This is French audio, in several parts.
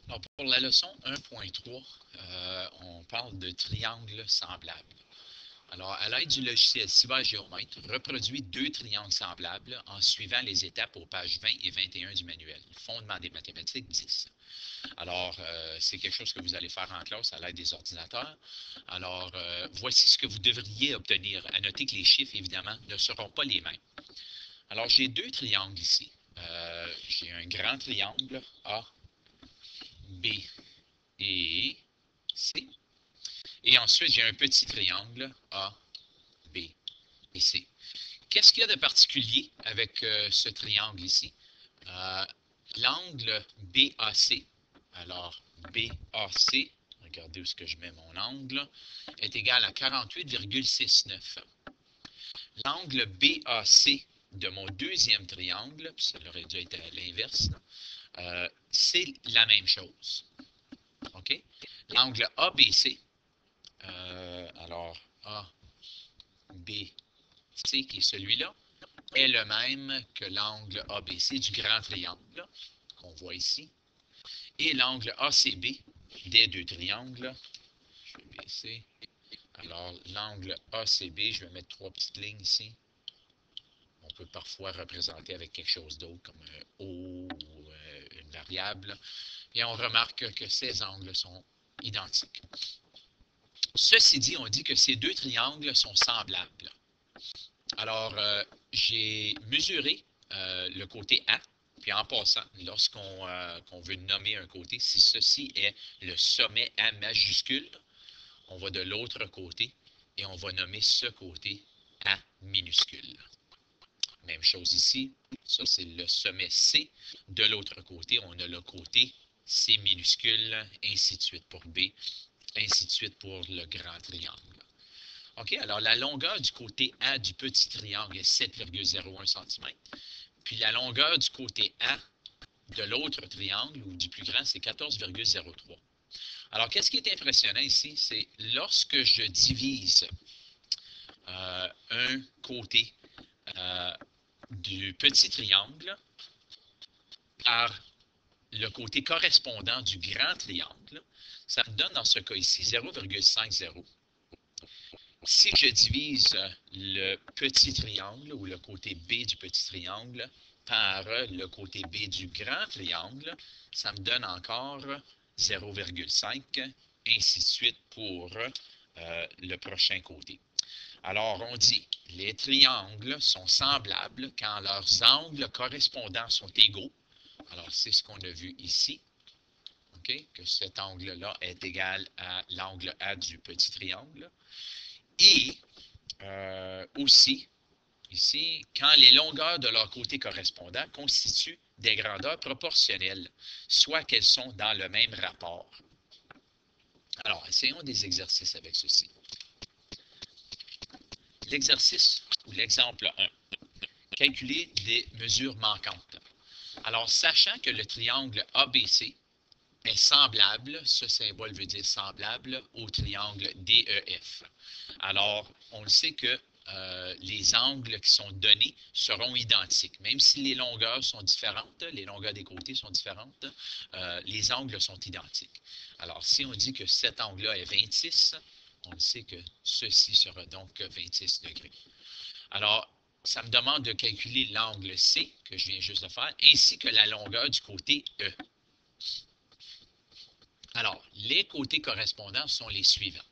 Alors, pour la leçon 1.3, on parle de triangles semblables. Alors, à l'aide du logiciel CivaGeomètre, reproduis deux triangles semblables en suivant les étapes aux pages 20 et 21 du manuel. Fondement des mathématiques 10. Alors, c'est quelque chose que vous allez faire en classe à l'aide des ordinateurs. Alors, voici ce que vous devriez obtenir. À noter que les chiffres, évidemment, ne seront pas les mêmes. Alors, j'ai deux triangles ici. J'ai un grand triangle A, B et C. Et ensuite, j'ai un petit triangle A, B et C. Qu'est-ce qu'il y a de particulier avec ce triangle ici? L'angle BAC, alors BAC, regardez où est-ce que je mets mon angle, est égal à 48,69. L'angle BAC de mon deuxième triangle, ça aurait dû être à l'inverse, c'est la même chose. OK? L'angle ABC, alors ABC, qui est celui-là, est le même que l'angle ABC du grand triangle, qu'on voit ici, et l'angle ACB des deux triangles. Je vais baisser. Alors, l'angle ACB, je vais mettre trois petites lignes ici. On peut parfois représenter avec quelque chose d'autre, comme un O ou une variable. Et on remarque que ces angles sont identiques. Ceci dit, on dit que ces deux triangles sont semblables. Alors, j'ai mesuré le côté A, puis en passant, lorsqu'on veut nommer un côté, si ceci est le sommet A majuscule, on va de l'autre côté et on va nommer ce côté A minuscule. Même chose ici, ça c'est le sommet C. De l'autre côté, on a le côté C minuscule, ainsi de suite pour B, ainsi de suite pour le grand triangle. OK, alors la longueur du côté A du petit triangle est 7,01 cm. Puis la longueur du côté A de l'autre triangle, ou du plus grand, c'est 14,03. Alors, qu'est-ce qui est impressionnant ici? C'est lorsque je divise un côté du petit triangle par le côté correspondant du grand triangle, ça me donne dans ce cas ici 0,50. Si je divise le petit triangle ou le côté B du petit triangle par le côté B du grand triangle, ça me donne encore 0,5, ainsi de suite pour le prochain côté. Alors, on dit, les triangles sont semblables quand leurs angles correspondants sont égaux. Alors, c'est ce qu'on a vu ici, okay? Que cet angle-là est égal à l'angle A du petit triangle. Et aussi, ici, quand les longueurs de leurs côtés correspondants constituent des grandeurs proportionnelles, soit qu'elles sont dans le même rapport. Alors, essayons des exercices avec ceci. L'exercice ou l'exemple 1. Calculer des mesures manquantes. Alors, sachant que le triangle ABC est semblable, ce symbole veut dire semblable, au triangle DEF. Alors, on le sait que les angles qui sont donnés seront identiques. Même si les longueurs sont différentes, les longueurs des côtés sont différentes, les angles sont identiques. Alors, si on dit que cet angle-là est 26, on sait que ceci sera donc 26 degrés. Alors, ça me demande de calculer l'angle C, que je viens juste de faire, ainsi que la longueur du côté E. Alors, les côtés correspondants sont les suivants.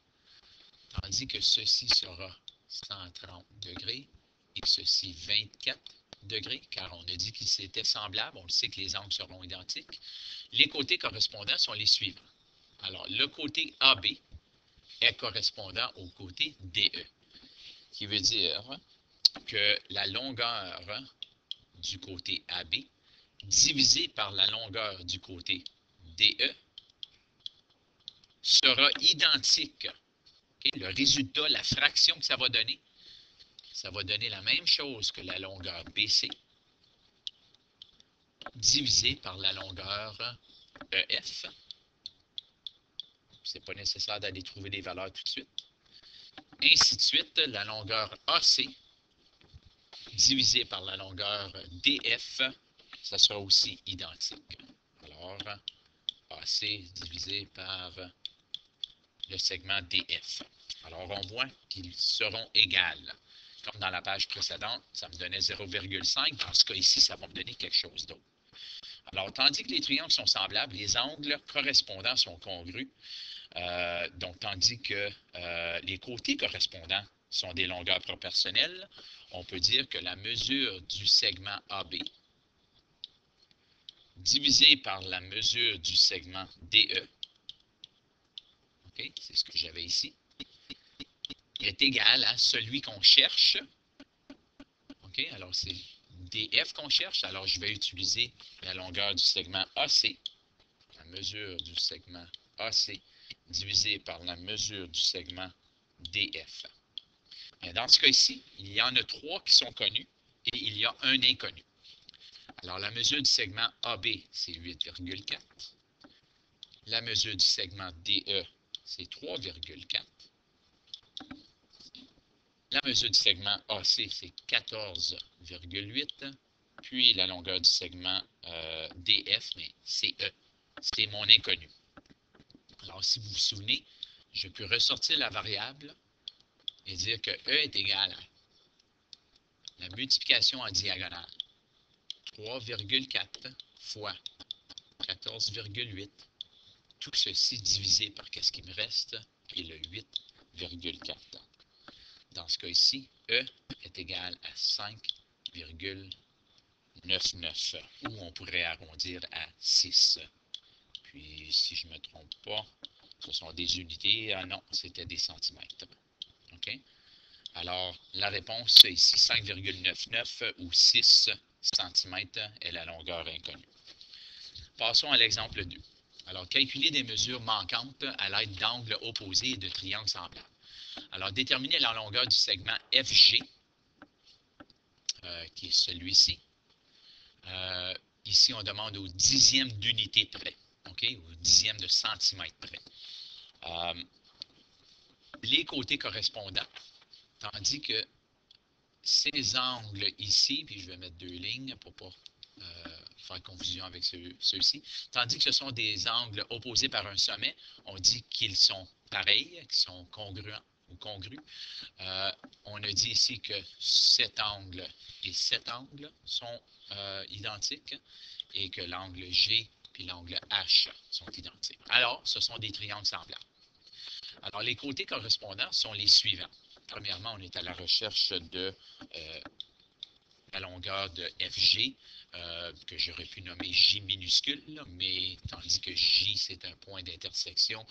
Tandis que ceci sera 130 degrés et ceci 24 degrés, car on a dit qu'ils étaient semblables, on le sait que les angles seront identiques. Les côtés correspondants sont les suivants. Alors, le côté AB est correspondant au côté DE, qui veut dire que la longueur du côté AB divisée par la longueur du côté DE sera identique. Okay? Le résultat, la fraction que ça va donner la même chose que la longueur BC divisée par la longueur EF. Ce n'est pas nécessaire d'aller trouver des valeurs tout de suite. Ainsi de suite, la longueur AC divisée par la longueur DF, ça sera aussi identique. Alors, AC BAC divisé par le segment DF. Alors, on voit qu'ils seront égales. Comme dans la page précédente, ça me donnait 0,5. Dans ce cas ici, ça va me donner quelque chose d'autre. Alors, tandis que les triangles sont semblables, les angles correspondants sont congrus. Donc, tandis que les côtés correspondants sont des longueurs proportionnelles, on peut dire que la mesure du segment AB divisée par la mesure du segment DE, okay, c'est ce que j'avais ici, est égale à celui qu'on cherche. Okay, alors, c'est DF qu'on cherche. Alors, je vais utiliser la longueur du segment AC, la mesure du segment AC divisé par la mesure du segment DF. Et dans ce cas-ci, il y en a 3 qui sont connus et il y a un inconnu. Alors, la mesure du segment AB, c'est 8,4. La mesure du segment DE, c'est 3,4. La mesure du segment AC, c'est 14,8. Puis, la longueur du segment DF, mais CE, c'est mon inconnu. Alors, si vous vous souvenez, je peux ressortir la variable et dire que E est égal à la multiplication en diagonale. 3,4 fois 14,8. Tout ceci divisé par qu'est-ce qui me reste, qui est le 8,4. Dans ce cas ici, E est égal à 5,99, ou on pourrait arrondir à 6. Puis, si je ne me trompe pas, ce sont des unités. Ah non, c'était des centimètres. OK? Alors, la réponse ici, 5,99 ou 6 cm est la longueur inconnue. Passons à l'exemple 2. Alors, calculer des mesures manquantes à l'aide d'angles opposés et de triangles semblables. Alors, déterminer la longueur du segment FG, qui est celui-ci. Ici, on demande au dixième d'unité près, okay? Au dixième de centimètre près. Les côtés correspondants, tandis que ces angles ici, puis je vais mettre 2 lignes pour ne pas faire confusion avec ceux-ci, tandis que ce sont des angles opposés par un sommet, on dit qu'ils sont pareils, qu'ils sont congruents ou congrus. On a dit ici que cet angle et cet angle sont identiques et que l'angle G et l'angle H sont identiques. Alors, ce sont des triangles semblables. Alors, les côtés correspondants sont les suivants. Premièrement, on est à la recherche de la longueur de FG, que j'aurais pu nommer J minuscule, mais tandis que J, c'est un point d'intersection,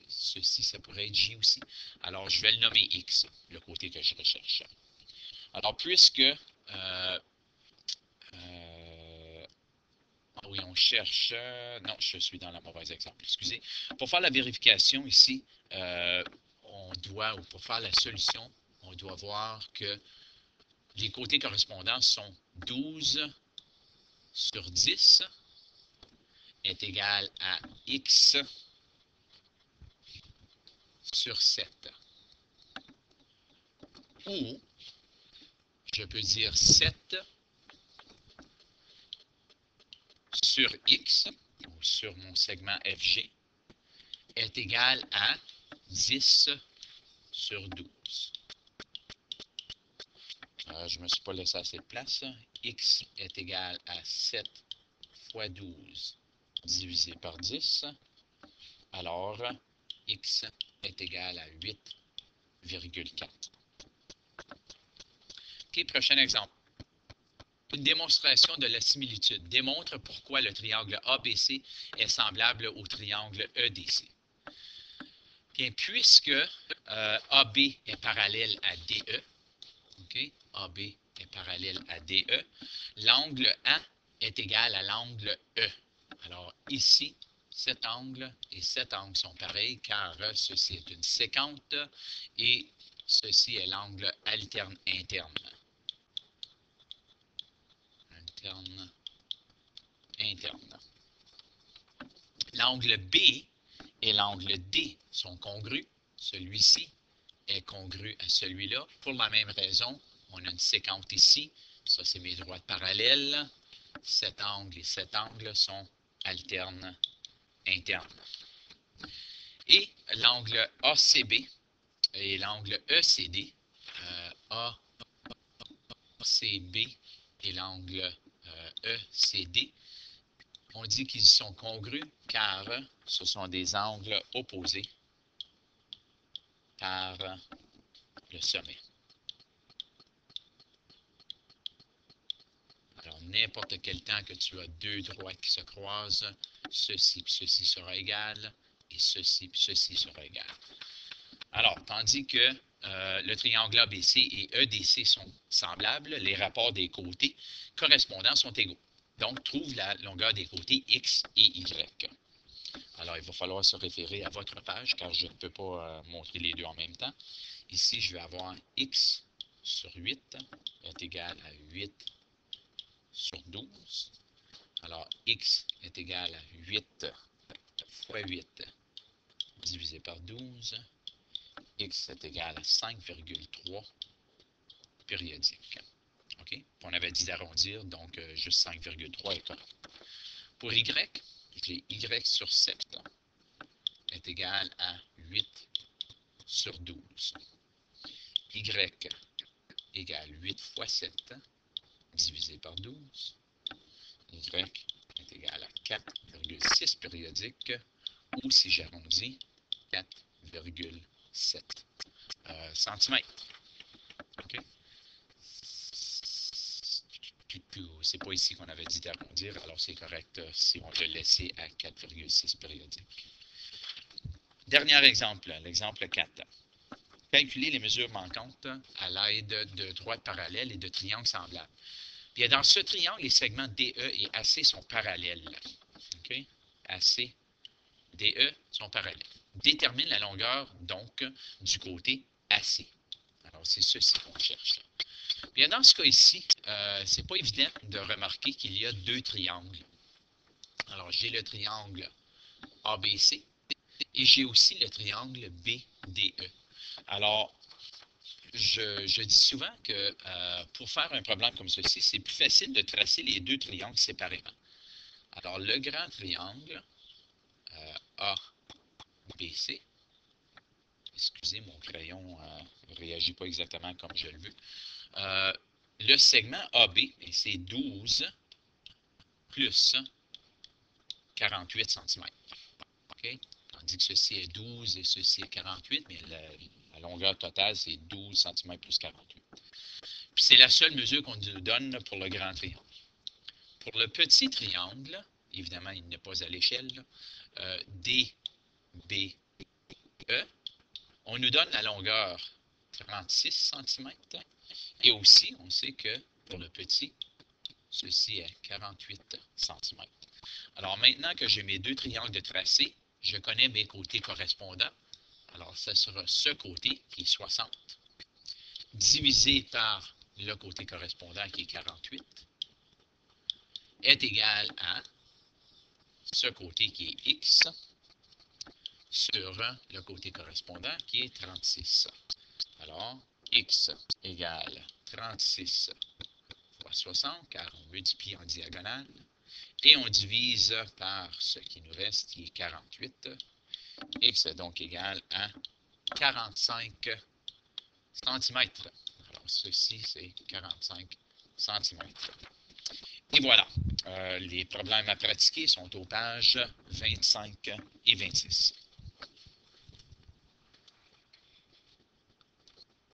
ceci, ça pourrait être J aussi. Alors, je vais le nommer X, le côté que je recherche. Alors, puisque oui, on cherche... non, je suis dans la mauvaise exemple, excusez. Pour faire la vérification ici, pour faire la solution, on doit voir que les côtés correspondants sont 12 sur 10 est égal à X sur 7. Ou, je peux dire 7 sur X, ou sur mon segment FG, est égal à 10 sur 12. Je ne me suis pas laissé assez de place. X est égal à 7 fois 12 divisé par 10. Alors, X est égal à 8,4. OK, prochain exemple. Une démonstration de la similitude démontre pourquoi le triangle ABC est semblable au triangle EDC. Bien, puisque AB est parallèle à DE, okay, AB est parallèle à DE, l'angle A est égal à l'angle E. Alors ici, cet angle et cet angle sont pareils car ceci est une séquente et ceci est l'angle alterne interne. Interne. L'angle B et l'angle D sont congrus. Celui-ci est congru à celui-là. Pour la même raison, on a une séquente ici. Ça, c'est mes droites parallèles. Cet angle et cet angle sont alterne interne. Et l'angle ACB et l'angle ECD, ACB et l'angle ECD, on dit qu'ils sont congrus car ce sont des angles opposés par le sommet. Alors, n'importe quel temps que tu as deux droites qui se croisent, ceci et ceci sera égal, et ceci et ceci sera égal. Alors, tandis que le triangle ABC et EDC sont semblables, les rapports des côtés correspondants sont égaux. Donc, trouve la longueur des côtés X et Y. Alors, il va falloir se référer à votre page, car je ne peux pas montrer les deux en même temps. Ici, je vais avoir X sur 8 est égal à 8 sur 12. Alors, X est égal à 8 fois 8 divisé par 12. X est égal à 5,3 périodique. OK? On avait dit d'arrondir, donc juste 5,3 est correct. Pour Y, j'ai Y sur 7 est égal à 8 sur 12. Y égale 8 fois 7 divisé par 12. Y est égal à 4,6 périodique, ou si j'arrondis, 4,7 centimètres. OK? C'est pas ici qu'on avait dit d'arrondir, alors c'est correct si on le laissait à 4,6 périodique. Dernier exemple, l'exemple 4. Calculer les mesures manquantes à l'aide de droites parallèles et de triangles semblables. Bien, dans ce triangle, les segments DE et AC sont parallèles. OK? AC, DE sont parallèles. Détermine la longueur, donc, du côté AC. Alors, c'est ceci qu'on cherche. Bien, dans ce cas ici, ce n'est pas évident de remarquer qu'il y a deux triangles. Alors, j'ai le triangle ABC et j'ai aussi le triangle BDE. Alors, je dis souvent que pour faire un problème comme ceci, c'est plus facile de tracer les deux triangles séparément. Alors, le grand triangle ABC, excusez, mon crayon ne réagit pas exactement comme je le veux. Le segment AB, c'est 12 plus 48 cm. Okay? Tandis que ceci est 12 et ceci est 48, mais la longueur totale, c'est 12 cm plus 48. Puis c'est la seule mesure qu'on nous donne pour le grand triangle. Pour le petit triangle, évidemment, il n'est pas à l'échelle, DBE, on nous donne la longueur 36 cm. Et aussi, on sait que pour le petit, ceci est 48 cm. Alors maintenant que j'ai mes deux triangles de tracé, je connais mes côtés correspondants. Alors, ça sera ce côté qui est 60, divisé par le côté correspondant qui est 48, est égal à ce côté qui est X sur le côté correspondant qui est 36. Alors, X égale 36 fois 60, car on multiplie en diagonale, et on divise par ce qui nous reste, qui est 48. X est donc égal à 45 cm. Alors, ceci, c'est 45 cm. Et voilà, les problèmes à pratiquer sont aux pages 25 et 26.